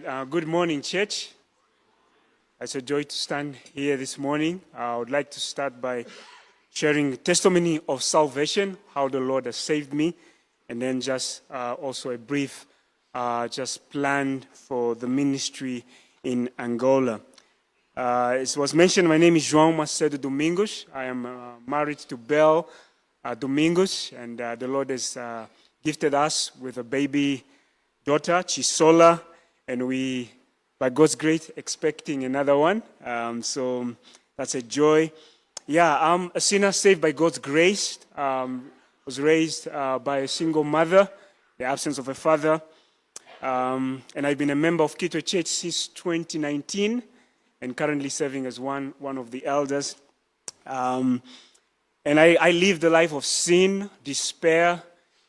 right. Good morning, church. It's a joy to stand here this morning. I would like to start by sharing testimony of salvation, how the Lord has saved me, and then just also a brief just plan for the ministry in Angola. It was mentioned, my name is João Macedo Domingos. I am married to Belle Domingos, and the Lord has gifted us with a baby daughter, Chisola, and we, by God's grace, expecting another one. So that's a joy. Yeah, I'm a sinner saved by God's grace. Was raised by a single mother, the absence of a father. And I've been a member of Quito Church since 2019 and currently serving as one of the elders. And I live the life of sin, despair,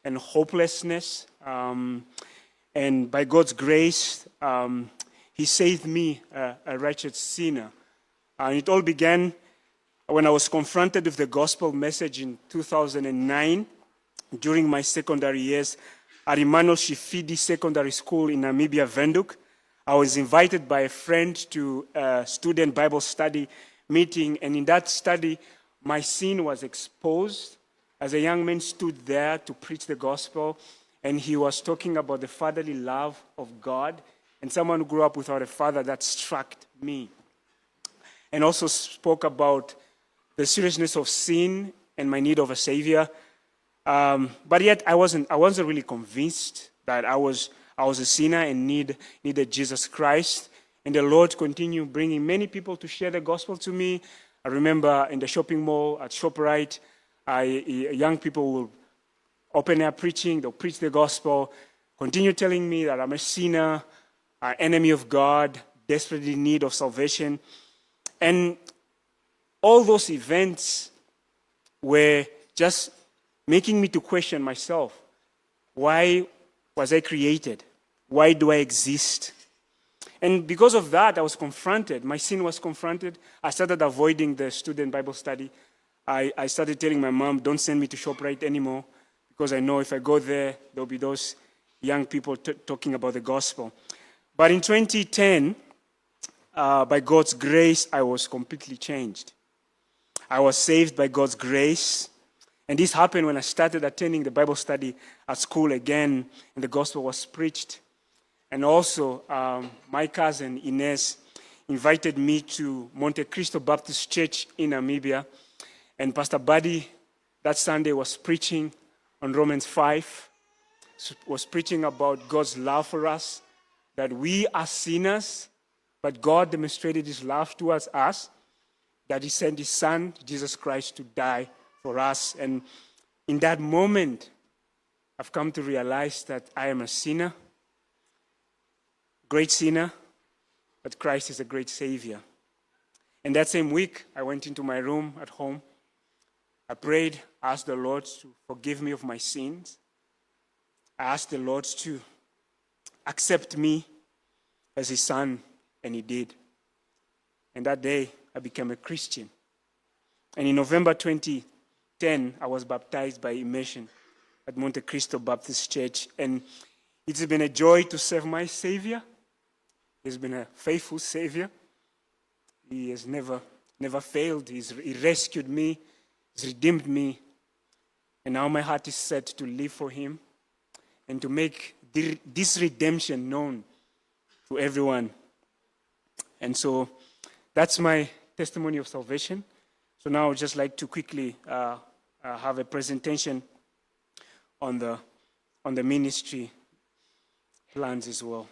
and hopelessness. And by God's grace, He saved me, a wretched sinner. And it all began when I was confronted with the gospel message in 2009 during my secondary years at Emmanuel Shifidi Secondary School in Namibia, Windhoek. I was invited by a friend to a student Bible study meeting, and in that study, my sin was exposed as a young man stood there to preach the gospel, and he was talking about the fatherly love of God, and someone who grew up without a father. That struck me. And also spoke about the seriousness of sin and my need of a savior. But yet I wasn't really convinced that I was a sinner and needed Jesus Christ. And the Lord continued bringing many people to share the gospel to me. I remember in the shopping mall at ShopRite, young people will open air preaching, they'll preach the gospel, continue telling me that I'm a sinner, an enemy of God, desperately in need of salvation. And all those events were just making me to question myself. Why was I created? Why do I exist? And because of that, I was confronted. My sin was confronted. I started avoiding the student Bible study. I started telling my mom, don't send me to ShopRite anymore, because I know if I go there, there'll be those young people talking about the gospel. But in 2010, by God's grace, I was completely changed. I was saved by God's grace. And this happened when I started attending the Bible study at school again, and the gospel was preached. And also, my cousin Inez invited me to Monte Cristo Baptist Church in Namibia. And Pastor Buddy that Sunday was preaching on Romans 5, was preaching about God's love for us, that we are sinners, but God demonstrated His love towards us, that He sent His Son, Jesus Christ, to die for us. And in that moment, I've come to realize that I am a sinner, great sinner, but Christ is a great Savior. And that same week, I went into my room at home. I prayed, asked the Lord to forgive me of my sins. I asked the Lord to accept me as His Son, and He did. And that day, I became a Christian. And in November 2010, I was baptized by immersion at Monte Cristo Baptist Church. And it's been a joy to serve my Savior. He's been a faithful Savior. He has never failed. He rescued me. He's redeemed me. And now my heart is set to live for Him and to make this redemption known to everyone. And so that's my testimony of salvation. So now I would just like to quickly have a presentation on the ministry plans as well.